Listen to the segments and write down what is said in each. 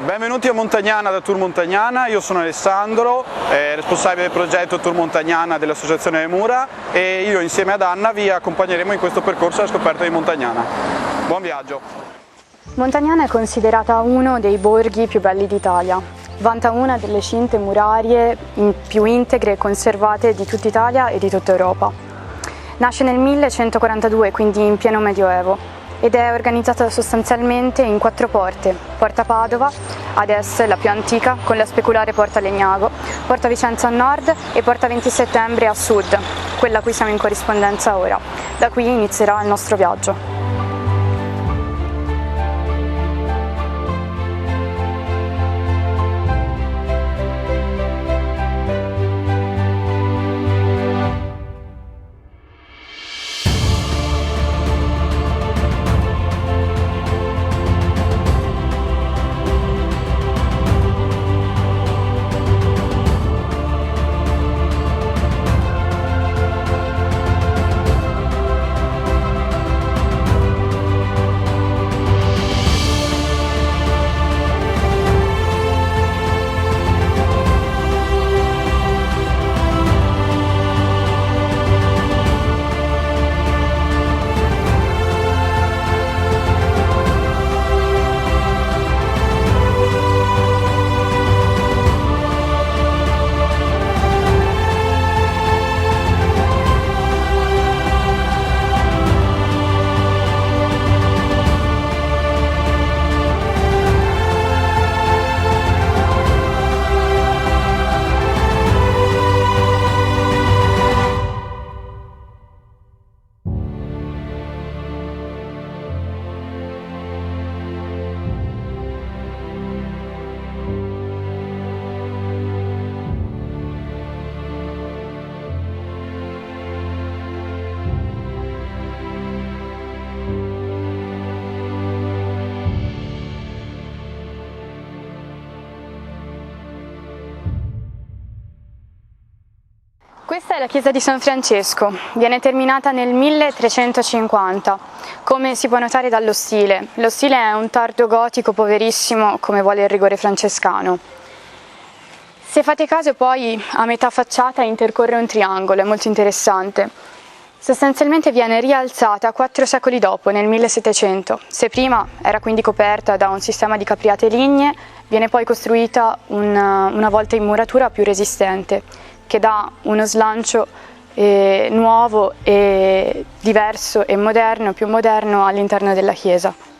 Benvenuti a Montagnana da Tour Montagnana, io sono Alessandro, responsabile del progetto Tour Montagnana dell'Associazione Mura e io insieme ad Anna vi accompagneremo in questo percorso alla scoperta di Montagnana. Buon viaggio! Montagnana è considerata uno dei borghi più belli d'Italia. Vanta una delle cinte murarie più integre e conservate di tutta Italia e di tutta Europa. Nasce nel 1142, quindi in pieno Medioevo, ed è organizzata sostanzialmente in 4 porte: Porta Padova, ad est la più antica, con la speculare Porta Legnago, Porta Vicenza a nord e Porta 20 Settembre a sud, quella a cui siamo in corrispondenza ora. Da qui inizierà il nostro viaggio. Questa è la chiesa di San Francesco, viene terminata nel 1350, come si può notare dallo stile. Lo stile è un tardo gotico poverissimo, come vuole il rigore francescano. Se fate caso poi a metà facciata intercorre un triangolo, è molto interessante. Sostanzialmente viene rialzata 4 secoli dopo, nel 1700. Se prima era quindi coperta da un sistema di capriate lignee, viene poi costruita una volta in muratura più resistente, che dà uno slancio nuovo e diverso e moderno, più moderno all'interno della chiesa.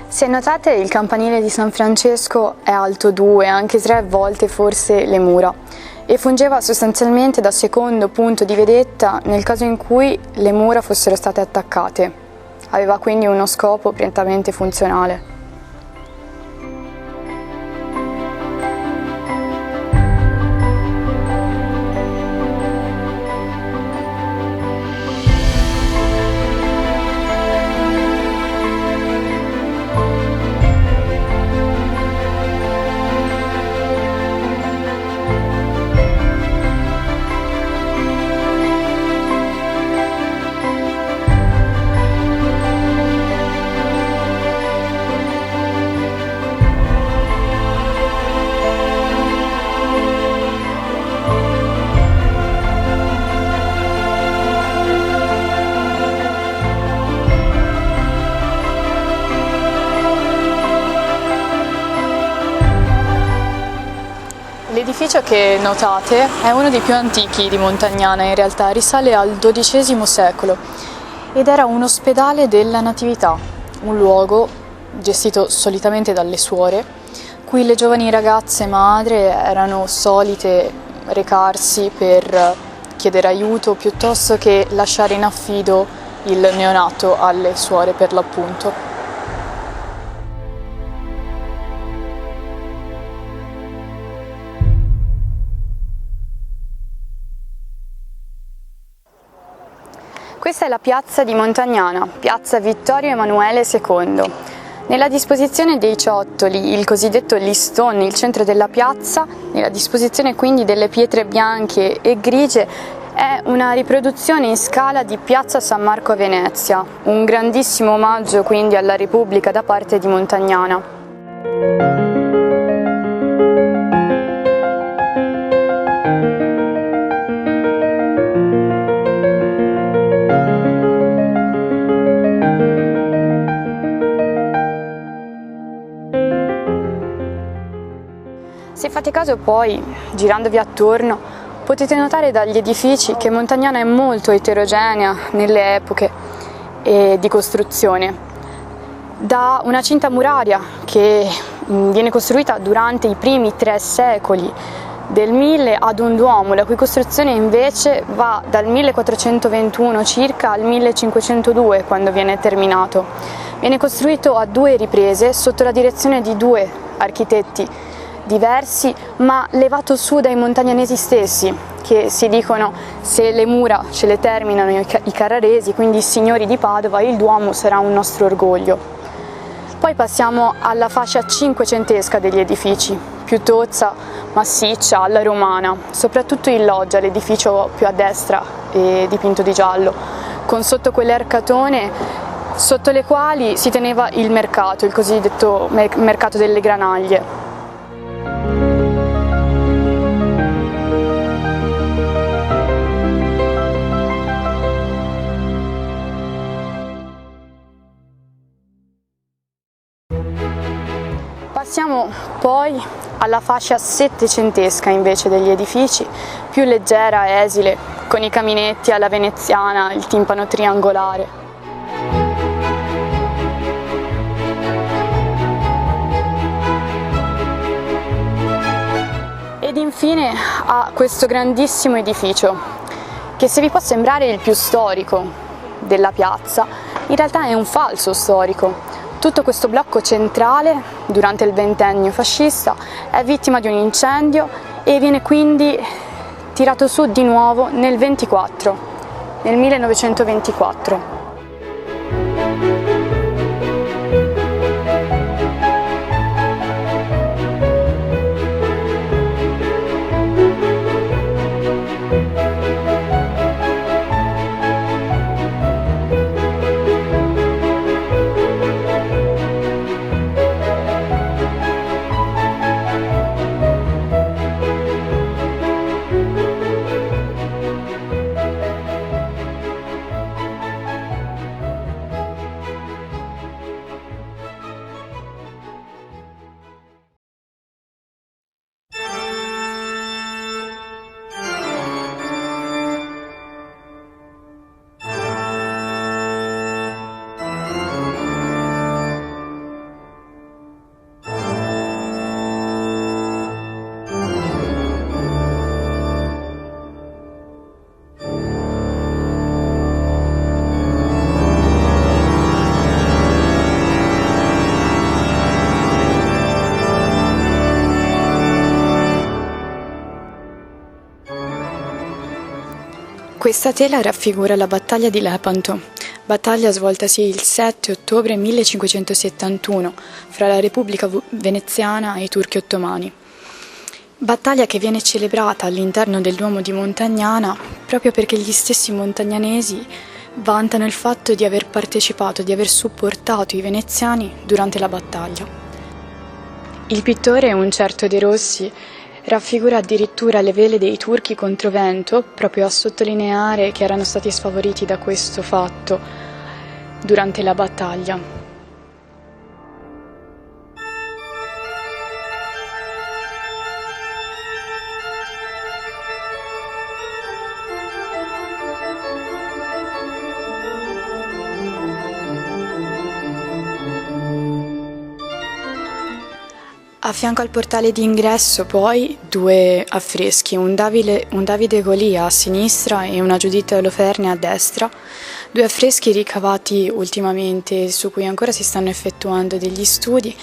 Se notate, il campanile di San Francesco è alto 2, anche 3 volte forse le mura, e fungeva sostanzialmente da secondo punto di vedetta nel caso in cui le mura fossero state attaccate. Aveva quindi uno scopo prettamente funzionale. L'edificio che notate è uno dei più antichi di Montagnana, in realtà risale al XII secolo ed era un ospedale della Natività, un luogo gestito solitamente dalle suore, cui le giovani ragazze madre erano solite recarsi per chiedere aiuto piuttosto che lasciare in affido il neonato alle suore per l'appunto. Questa è la piazza di Montagnana, piazza Vittorio Emanuele II. Nella disposizione dei ciottoli, il cosiddetto listone nel centro della piazza, nella disposizione quindi delle pietre bianche e grigie, è una riproduzione in scala di Piazza San Marco a Venezia, un grandissimo omaggio quindi alla Repubblica da parte di Montagnana. Se fate caso poi, girandovi attorno, potete notare dagli edifici che Montagnana è molto eterogenea nelle epoche di costruzione. Da una cinta muraria che viene costruita durante i primi 3 secoli del 1000 ad un duomo, la cui costruzione invece va dal 1421 circa al 1502 quando viene terminato. Viene costruito a 2 riprese sotto la direzione di 2 architetti diversi, ma levato su dai montagnanesi stessi, che si dicono: se le mura ce le terminano i carraresi, quindi i signori di Padova, il Duomo sarà un nostro orgoglio. Poi passiamo alla fascia cinquecentesca degli edifici, più tozza, massiccia, alla romana, soprattutto in loggia, l'edificio più a destra dipinto di giallo, con sotto quelle arcatone sotto le quali si teneva il mercato, il cosiddetto mercato delle granaglie. Passiamo poi alla fascia settecentesca invece degli edifici, più leggera, esile, con i caminetti alla veneziana, il timpano triangolare. Ed infine ha questo grandissimo edificio, che se vi può sembrare il più storico della piazza, in realtà è un falso storico. Tutto questo blocco centrale, durante il ventennio fascista, è vittima di un incendio e viene quindi tirato su di nuovo nel 1924. Questa tela raffigura la battaglia di Lepanto, battaglia svoltasi il 7 ottobre 1571 fra la Repubblica Veneziana e i turchi ottomani. Battaglia che viene celebrata all'interno del Duomo di Montagnana proprio perché gli stessi montagnanesi vantano il fatto di aver partecipato, di aver supportato i veneziani durante la battaglia. Il pittore, un certo De Rossi, raffigura addirittura le vele dei turchi contro vento, proprio a sottolineare che erano stati sfavoriti da questo fatto durante la battaglia. A fianco al portale d'ingresso poi 2 affreschi, un Davide Golia a sinistra e una Giuditta Oloferne a destra, 2 affreschi ricavati ultimamente su cui ancora si stanno effettuando degli studi,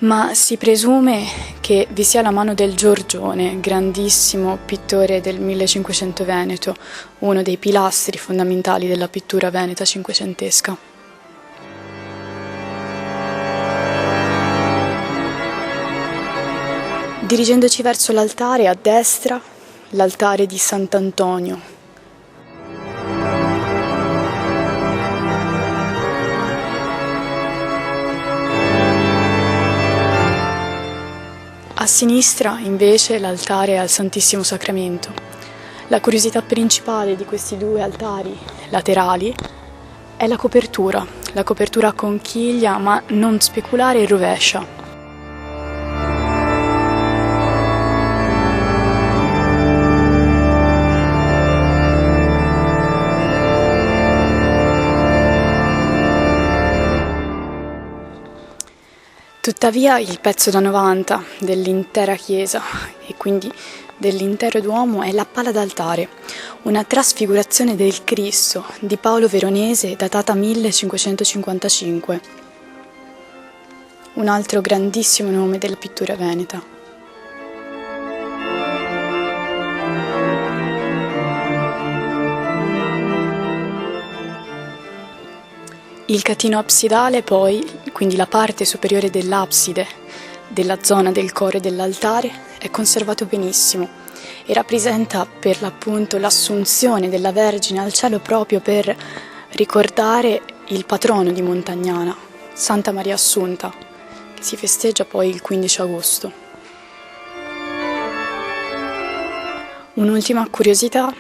ma si presume che vi sia la mano del Giorgione, grandissimo pittore del 1500 veneto, uno dei pilastri fondamentali della pittura veneta cinquecentesca. Dirigendoci verso l'altare, a destra, l'altare di Sant'Antonio. A sinistra, invece, l'altare al Santissimo Sacramento. La curiosità principale di questi due altari laterali è la copertura a conchiglia, ma non speculare e rovescia. Tuttavia il pezzo da 90 dell'intera chiesa e quindi dell'intero Duomo è la pala d'altare, una trasfigurazione del Cristo di Paolo Veronese datata 1555, un altro grandissimo nome della pittura veneta. Il catino absidale poi, quindi la parte superiore dell'abside, della zona del coro e dell'altare, è conservato benissimo e rappresenta per l'appunto l'assunzione della Vergine al cielo proprio per ricordare il patrono di Montagnana, Santa Maria Assunta, che si festeggia poi il 15 agosto. Un'ultima curiosità,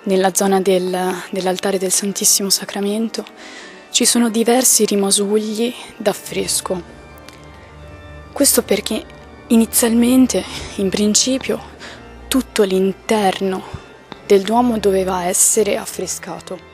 nella zona dell'altare del Santissimo Sacramento ci sono diversi rimasugli d'affresco. Questo perché inizialmente, in principio, tutto l'interno del Duomo doveva essere affrescato.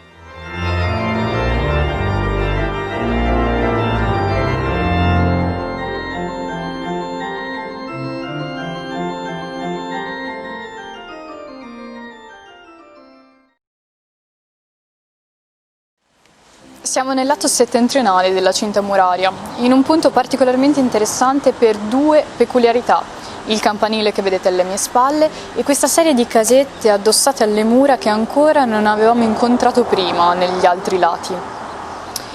Siamo nel lato settentrionale della cinta muraria, in un punto particolarmente interessante per due peculiarità: il campanile che vedete alle mie spalle e questa serie di casette addossate alle mura che ancora non avevamo incontrato prima negli altri lati.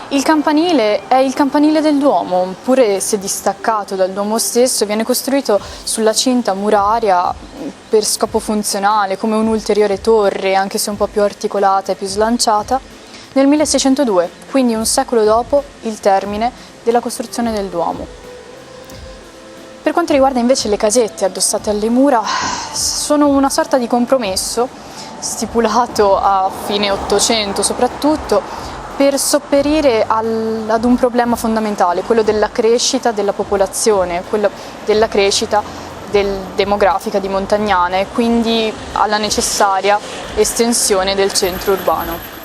Il campanile è il campanile del Duomo, pure se distaccato dal Duomo stesso, viene costruito sulla cinta muraria per scopo funzionale, come un'ulteriore torre, anche se un po' più articolata e più slanciata, nel 1602, quindi un secolo dopo il termine della costruzione del Duomo. Per quanto riguarda invece le casette addossate alle mura, sono una sorta di compromesso, stipulato a fine Ottocento soprattutto, per sopperire ad un problema fondamentale, quello della crescita della popolazione, quello della crescita demografica di Montagnana e quindi alla necessaria estensione del centro urbano.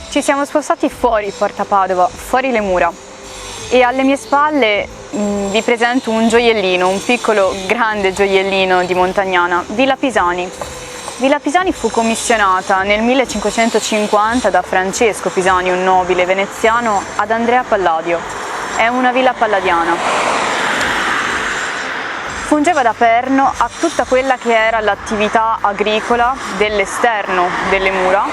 Ci siamo spostati fuori Porta Padova, fuori le mura, e alle mie spalle vi presento un gioiellino, un piccolo grande gioiellino di Montagnana, Villa Pisani. Villa Pisani fu commissionata nel 1550 da Francesco Pisani, un nobile veneziano, ad Andrea Palladio. È una villa palladiana. Fungeva da perno a tutta quella che era l'attività agricola dell'esterno delle mura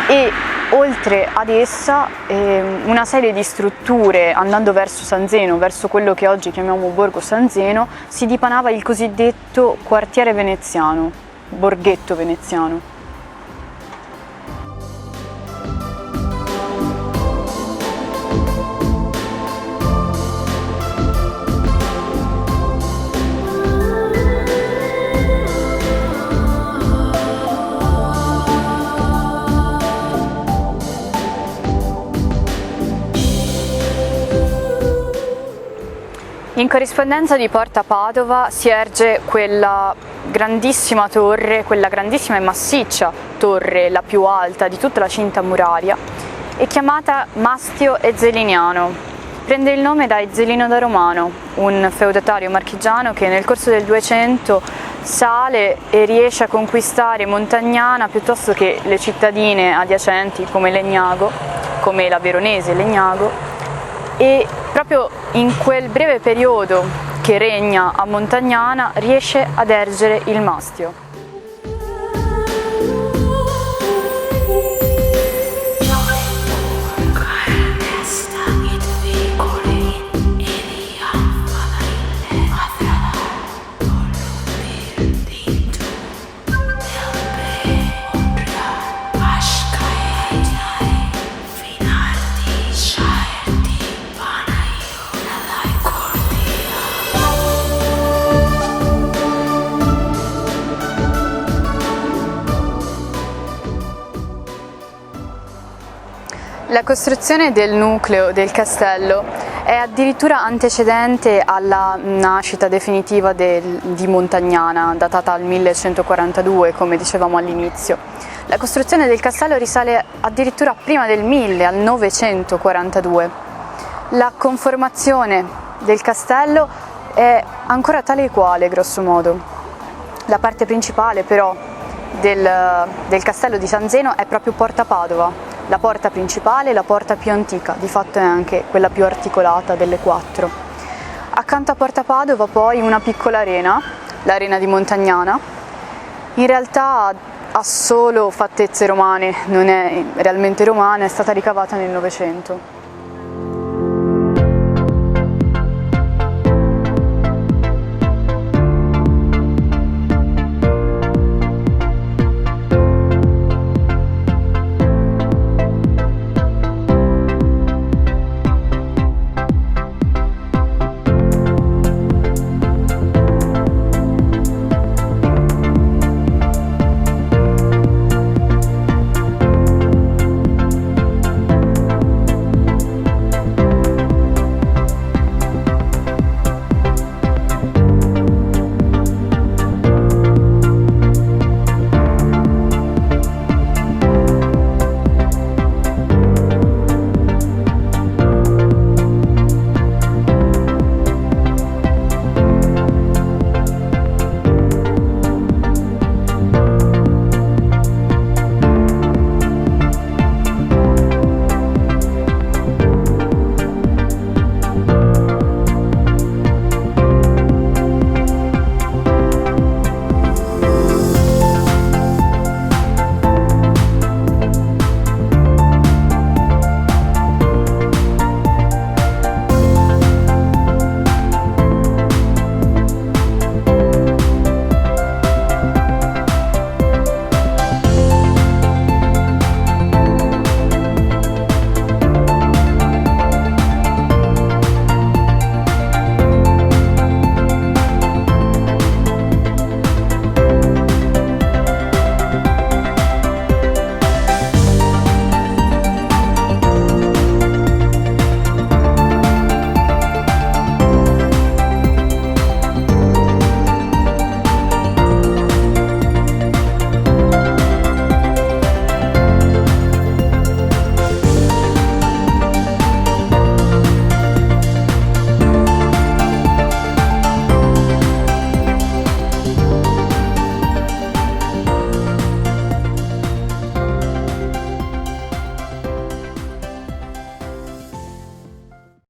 e oltre ad essa una serie di strutture andando verso San Zeno, verso quello che oggi chiamiamo Borgo San Zeno, si dipanava il cosiddetto quartiere veneziano, borghetto veneziano. In corrispondenza di Porta Padova si erge quella grandissima torre, quella grandissima e massiccia torre, la più alta di tutta la cinta muraria, è chiamata Mastio Ezzeliniano. Prende il nome da Ezzelino da Romano, un feudatario marchigiano che nel corso del 200 sale e riesce a conquistare Montagnana piuttosto che le cittadine adiacenti come Legnago, come la veronese Legnago, e proprio in quel breve periodo che regna a Montagnana riesce ad ergere il Mastio. La costruzione del nucleo del castello è addirittura antecedente alla nascita definitiva di Montagnana, datata al 1142, come dicevamo all'inizio. La costruzione del castello risale addirittura prima del 1000, al 942. La conformazione del castello è ancora tale e quale, grosso modo. La parte principale però del castello di San Zeno è proprio Porta Padova. La porta principale, la porta più antica, di fatto è anche quella più articolata delle quattro. Accanto a Porta Padova poi una piccola arena, l'arena di Montagnana. In realtà ha solo fattezze romane, non è realmente romana, è stata ricavata nel Novecento.